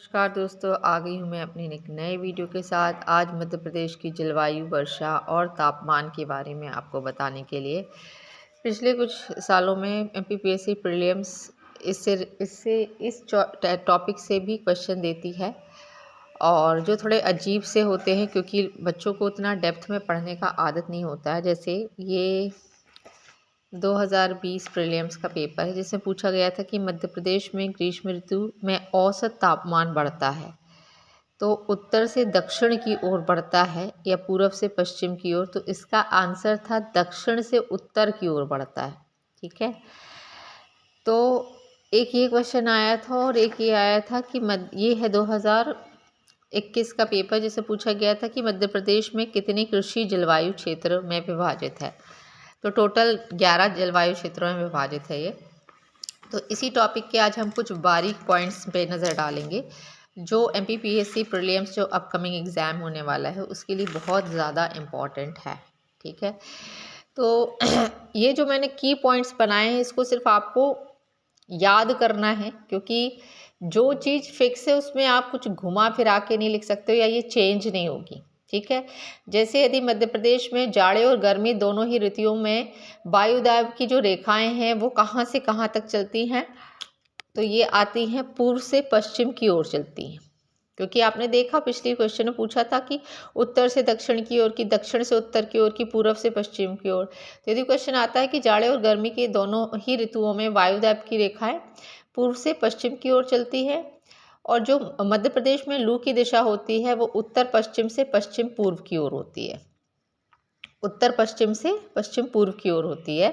नमस्कार दोस्तों, आ गई हूँ मैं अपनी एक नए वीडियो के साथ। आज मध्य प्रदेश की जलवायु, वर्षा और तापमान के बारे में आपको बताने के लिए पिछले कुछ सालों में एमपीपीएससी प्रीलिम्स इससे इससे इस टॉपिक से भी क्वेश्चन देती है, और जो थोड़े अजीब से होते हैं क्योंकि बच्चों को उतना डेप्थ में पढ़ने का आदत नहीं होता है। जैसे ये 2020 प्रीलिम्स का पेपर है जिसमें पूछा गया था कि मध्य प्रदेश में ग्रीष्म ऋतु में औसत तापमान बढ़ता है तो उत्तर से दक्षिण की ओर बढ़ता है या पूर्व से पश्चिम की ओर। तो इसका आंसर था दक्षिण से उत्तर की ओर बढ़ता है। ठीक है, तो एक ये क्वेश्चन आया था और एक ये आया था कि ये है 2021 का पेपर जिसे पूछा गया था कि मध्य प्रदेश में कितने कृषि जलवायु क्षेत्र में विभाजित है। तो टोटल 11 जलवायु क्षेत्रों में विभाजित है ये। तो इसी टॉपिक के आज हम कुछ बारीक पॉइंट्स पे नज़र डालेंगे जो एमपीपीएससी प्रीलिम्स जो अपकमिंग एग्ज़ाम होने वाला है उसके लिए बहुत ज़्यादा इम्पॉर्टेंट है। ठीक है, तो ये जो मैंने की पॉइंट्स बनाए हैं इसको सिर्फ आपको याद करना है, क्योंकि जो चीज़ फिक्स है उसमें आप कुछ घुमा फिरा के नहीं लिख सकते हो या ये चेंज नहीं होगी। ठीक है, जैसे यदि मध्य प्रदेश में जाड़े और गर्मी दोनों ही ऋतुओं में वायुदाब की जो रेखाएं हैं वो कहाँ से कहाँ तक चलती हैं, तो ये आती हैं पूर्व से पश्चिम की ओर चलती हैं। क्योंकि आपने देखा पिछले क्वेश्चन में पूछा था कि उत्तर से दक्षिण की ओर की, दक्षिण से उत्तर की ओर की, पूर्व से पश्चिम की ओर। तो यदि क्वेश्चन आता है कि जाड़े और गर्मी के दोनों ही ऋतुओं में वायुदाब की रेखाएं पूर्व से पश्चिम की ओर चलती है, और जो मध्य प्रदेश में लू की दिशा होती है वो उत्तर पश्चिम से पश्चिम पूर्व की ओर होती है। उत्तर पश्चिम से पश्चिम पूर्व की ओर होती है।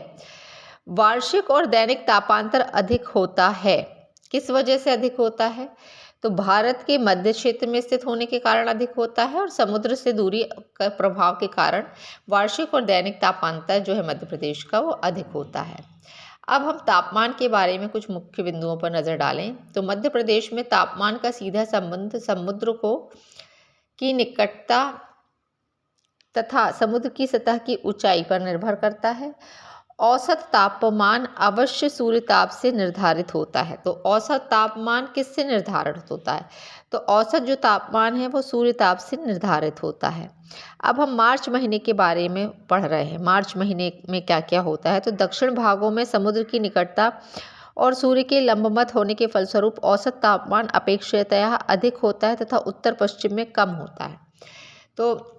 वार्षिक और दैनिक तापांतर अधिक होता है। किस वजह से अधिक होता है? तो भारत के मध्य क्षेत्र में स्थित होने के कारण अधिक होता है, और समुद्र से दूरी का प्रभाव के कारण वार्षिक और दैनिक तापांतर जो है मध्य प्रदेश का वो अधिक होता है। अब हम तापमान के बारे में कुछ मुख्य बिंदुओं पर नज़र डालें तो मध्य प्रदेश में तापमान का सीधा संबंध समुद्र को की निकटता तथा समुद्र की सतह की ऊंचाई पर निर्भर करता है। औसत तापमान अवश्य सूर्य ताप से निर्धारित होता है। तो औसत तापमान किससे निर्धारित होता है? तो औसत जो तापमान है वो सूर्य ताप से निर्धारित होता है। अब हम मार्च महीने के बारे में पढ़ रहे हैं। मार्च महीने में क्या क्या होता है? तो दक्षिण भागों में समुद्र की निकटता और सूर्य के लंबवत होने के फलस्वरूप औसत तापमान अपेक्षाकृत अधिक होता है तथा उत्तर पश्चिम में कम होता है। तो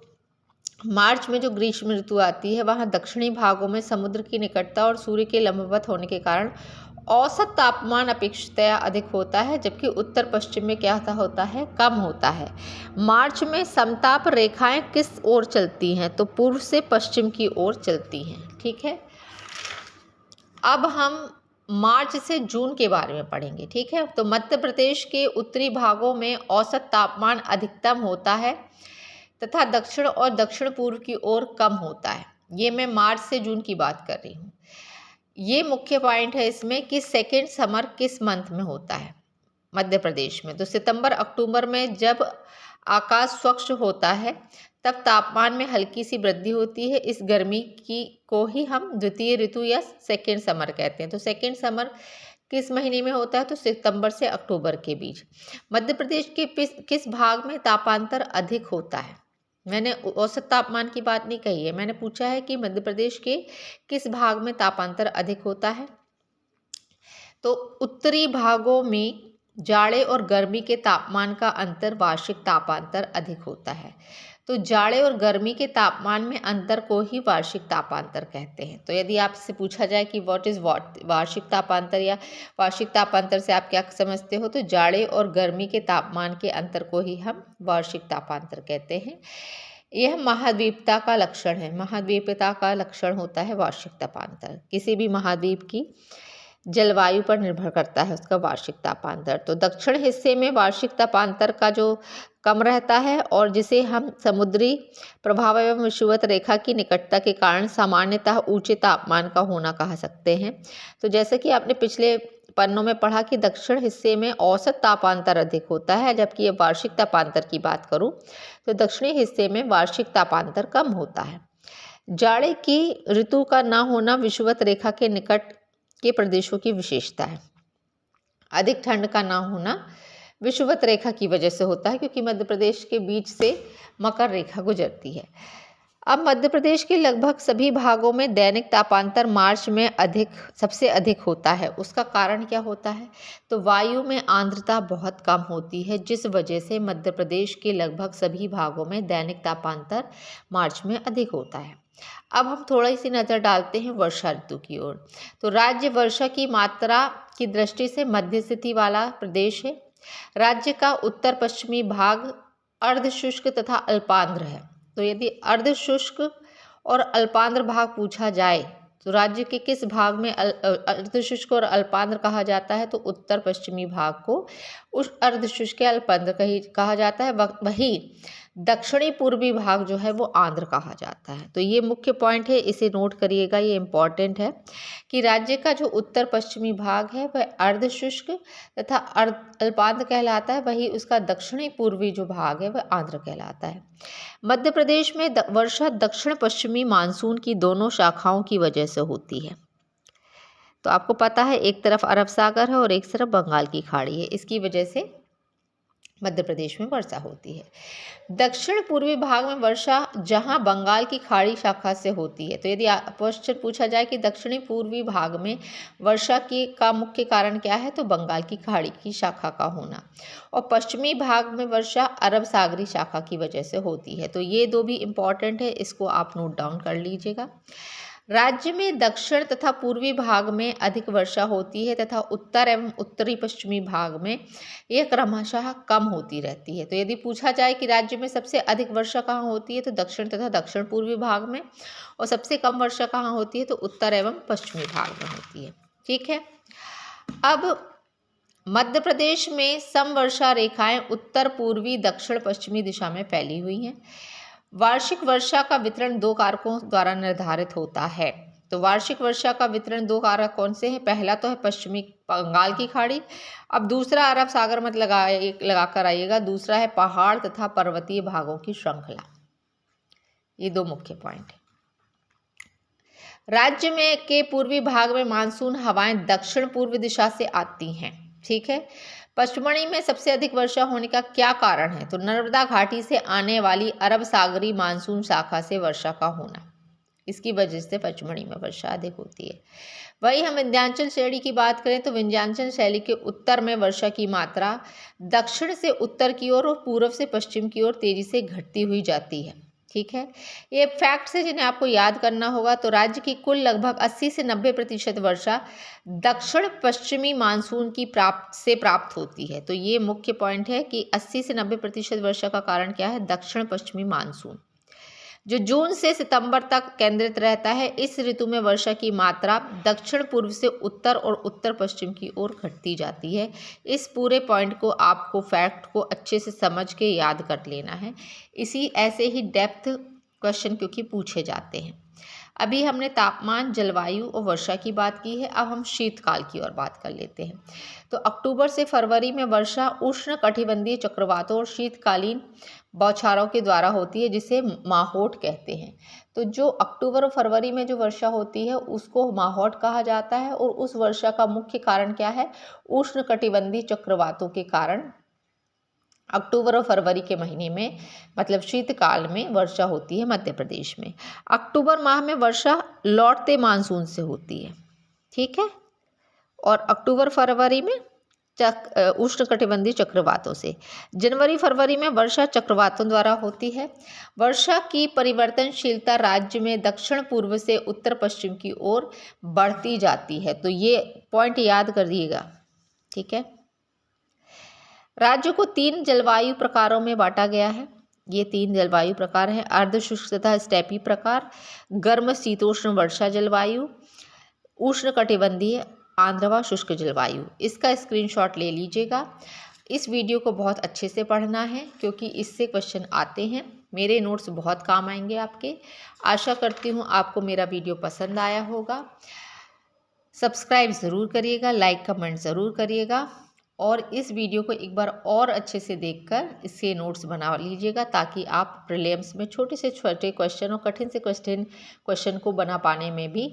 मार्च में जो ग्रीष्म ऋतु आती है वहाँ दक्षिणी भागों में समुद्र की निकटता और सूर्य के लंबवत होने के कारण औसत तापमान अपेक्षाकृत अधिक होता है, जबकि उत्तर पश्चिम में क्या होता है? कम होता है। मार्च में समताप रेखाएं किस ओर चलती हैं? तो पूर्व से पश्चिम की ओर चलती हैं। ठीक है, अब हम मार्च से जून के बारे में पढ़ेंगे। ठीक है, तो मध्य प्रदेश के उत्तरी भागों में औसत तापमान अधिकतम होता है तथा दक्षिण और दक्षिण पूर्व की ओर कम होता है। ये मैं मार्च से जून की बात कर रही हूँ। ये मुख्य पॉइंट है इसमें कि सेकेंड समर किस मंथ में होता है मध्य प्रदेश में। तो सितंबर अक्टूबर में जब आकाश स्वच्छ होता है तब तापमान में हल्की सी वृद्धि होती है। इस गर्मी की को ही हम द्वितीय ऋतु या सेकेंड समर कहते हैं। तो सेकेंड समर किस महीने में होता है? तो सितंबर से अक्टूबर के बीच। मध्य प्रदेश के किस भाग में तापांतर अधिक होता है? मैंने औसत तापमान की बात नहीं कही है, मैंने पूछा है कि मध्य प्रदेश के किस भाग में तापांतर अधिक होता है। तो उत्तरी भागों में जाड़े और गर्मी के तापमान का अंतर वार्षिक तापांतर अधिक होता है। तो जाड़े और गर्मी के तापमान में अंतर को ही वार्षिक तापांतर कहते हैं। तो यदि आपसे पूछा जाए कि व्हाट इज़ वार्षिक तापांतर या वार्षिक तापांतर से आप क्या समझते हो, तो जाड़े और गर्मी के तापमान के अंतर को ही हम वार्षिक तापांतर कहते हैं। यह महाद्वीपता का लक्षण है। महाद्वीपता का लक्षण होता है वार्षिक तापांतर। किसी भी महाद्वीप की जलवायु पर निर्भर करता है उसका वार्षिक तापांतर। तो दक्षिण हिस्से में वार्षिक तापांतर का जो कम रहता है और जिसे हम समुद्री प्रभाव एवं विषुवत रेखा की निकटता के कारण सामान्यतः ऊंचे तापमान का होना कह सकते हैं। तो जैसे कि आपने पिछले पन्नों में पढ़ा कि दक्षिण हिस्से में औसत तापांतर अधिक होता है, जबकि ये वार्षिक तापांतर की बात करूं तो दक्षिणी हिस्से में वार्षिक तापांतर कम होता है। जाड़े की ऋतु का न होना विषुवत रेखा के निकट के प्रदेशों की विशेषता है। अधिक ठंड का ना होना विषुवत रेखा की वजह से होता है, क्योंकि मध्य प्रदेश के बीच से मकर रेखा गुजरती है। अब मध्य प्रदेश के लगभग सभी भागों में दैनिक तापांतर मार्च में सबसे अधिक होता है। उसका कारण क्या होता है? तो वायु में आर्द्रता बहुत कम होती है, जिस वजह से मध्य प्रदेश के लगभग सभी भागों में दैनिक तापांतर मार्च में अधिक होता है। अब हम थोड़ी सी नज़र डालते हैं वर्षा ऋतु की ओर। तो राज्य वर्षा की मात्रा की दृष्टि से मध्य स्थिति वाला प्रदेश है। राज्य का उत्तर पश्चिमी भाग अर्धशुष्क तथा अल्पांध्र है। तो यदि अर्धशुष्क और अल्पांध्र भाग पूछा जाए तो राज्य के किस भाग में अर्धशुष्क और अल्पांध्र कहा जाता है? तो उत्तर पश्चिमी भाग को उस अर्धशुष्क या अल्पांध्र कहा जाता है। वही दक्षिणी पूर्वी भाग जो है वो आंध्र कहा जाता है। तो ये मुख्य पॉइंट है, इसे नोट करिएगा, ये इम्पॉर्टेंट है कि राज्य का जो उत्तर पश्चिमी भाग है वह अर्धशुष्क तथा अल्पांध्र कहलाता है, वही उसका दक्षिणी पूर्वी जो भाग है वह आंध्र कहलाता है। मध्य प्रदेश में वर्षा दक्षिण पश्चिमी मानसून की दोनों शाखाओं की वजह से होती है। तो आपको पता है एक तरफ अरब सागर है और एक तरफ बंगाल की खाड़ी है, इसकी वजह से मध्य प्रदेश में वर्षा होती है। दक्षिण पूर्वी भाग में वर्षा जहां बंगाल की खाड़ी शाखा से होती है। तो यदि क्वेश्चन पूछा जाए कि दक्षिणी पूर्वी भाग में वर्षा का मुख्य कारण क्या है, तो बंगाल की खाड़ी की शाखा का होना, और पश्चिमी भाग में वर्षा अरब सागरी शाखा की वजह से होती है। तो ये दो भी इम्पॉर्टेंट है, इसको आप नोट डाउन कर लीजिएगा। राज्य में दक्षिण तथा पूर्वी भाग में अधिक वर्षा होती है तथा उत्तर एवं उत्तरी पश्चिमी भाग में यह क्रमशः कम होती रहती है। तो यदि पूछा जाए कि राज्य में सबसे अधिक वर्षा कहाँ होती है, तो दक्षिण तथा दक्षिण पूर्वी भाग में, और सबसे कम वर्षा कहाँ होती है, तो उत्तर एवं पश्चिमी भाग में होती है। ठीक है। अब मध्य प्रदेश में समवर्षा रेखाएं उत्तर पूर्वी दक्षिण पश्चिमी दिशा में फैली हुई हैं। वार्षिक वर्षा का वितरण दो कारकों द्वारा निर्धारित होता है। तो वार्षिक वर्षा का वितरण दो कारक कौन से हैं? पहला तो है पश्चिमी बंगाल की खाड़ी, अब दूसरा अरब सागर मत लगाकर आइएगा, दूसरा है पहाड़ तथा पर्वतीय भागों की श्रृंखला। ये दो मुख्य पॉइंट है। राज्य में के पूर्वी भाग में मानसून हवाएं दक्षिण पूर्व दिशा से आती हैं। ठीक है। पचमढ़ी में सबसे अधिक वर्षा होने का क्या कारण है? तो नर्मदा घाटी से आने वाली अरब सागरी मानसून शाखा से वर्षा का होना, इसकी वजह से पचमढ़ी में वर्षा अधिक होती है। वही हम विंध्याचल श्रेणी की बात करें तो विंध्याचल शैली के उत्तर में वर्षा की मात्रा दक्षिण से उत्तर की ओर और पूर्व से पश्चिम की ओर तेजी से घटती हुई जाती है। ठीक है। ये फैक्ट्स है जिन्हें आपको याद करना होगा। तो राज्य की कुल लगभग 80 से 90% वर्षा दक्षिण पश्चिमी मानसून की प्राप्त होती है। तो ये मुख्य पॉइंट है कि 80 से 90% वर्षा का कारण क्या है? दक्षिण पश्चिमी मानसून, जो जून से सितंबर तक केंद्रित रहता है। इस ऋतु में वर्षा की मात्रा दक्षिण पूर्व से उत्तर और उत्तर पश्चिम की ओर घटती जाती है। इस पूरे पॉइंट को आपको फैक्ट को अच्छे से समझ के याद कर लेना है। इसी ऐसे ही डेप्थ क्वेश्चन क्योंकि पूछे जाते हैं। अभी हमने तापमान, जलवायु और वर्षा की बात की है, अब हम शीतकाल की ओर बात कर लेते हैं। तो अक्टूबर से फरवरी में वर्षा उष्ण कटिबंधीय चक्रवातों और शीतकालीन बौछारों के द्वारा होती है, जिसे माहोट कहते हैं। तो जो अक्टूबर और फरवरी में जो वर्षा होती है उसको माहोट कहा जाता है, और उस वर्षा का मुख्य कारण क्या है? उष्ण कटिबंधीय चक्रवातों के कारण अक्टूबर और फरवरी के महीने में, मतलब शीतकाल में वर्षा होती है मध्य प्रदेश में। अक्टूबर माह में वर्षा लौटते मानसून से होती है। ठीक है। और अक्टूबर फरवरी में उष्णकटिबंधीय चक्रवातों से। जनवरी फरवरी में वर्षा चक्रवातों द्वारा होती है। वर्षा की परिवर्तनशीलता राज्य में दक्षिण पूर्व से उत्तर पश्चिम की ओर बढ़ती जाती है। तो ये पॉइंट याद करिएगा। ठीक है। राज्य को 3 जलवायु प्रकारों में बांटा गया है। ये 3 जलवायु प्रकार हैं: अर्धशुष्क तथा स्टेपी प्रकार, गर्म शीतोष्ण वर्षा जलवायु, उष्ण कटिबंधीय आर्द्र व शुष्क जलवायु। इसका स्क्रीनशॉट ले लीजिएगा। इस वीडियो को बहुत अच्छे से पढ़ना है क्योंकि इससे क्वेश्चन आते हैं। मेरे नोट्स बहुत काम आएंगे आपके। आशा करती हूँ आपको मेरा वीडियो पसंद आया होगा। सब्सक्राइब ज़रूर करिएगा, लाइक कमेंट ज़रूर करिएगा, और इस वीडियो को एक बार और अच्छे से देखकर इसके नोट्स बना लीजिएगा ताकि आप प्रीलिम्स में छोटे से छोटे क्वेश्चन और कठिन से क्वेश्चन को बना पाने में भी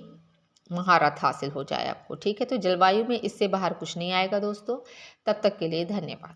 महारत हासिल हो जाए आपको। ठीक है। तो जलवायु में इससे बाहर कुछ नहीं आएगा दोस्तों। तब तक के लिए धन्यवाद।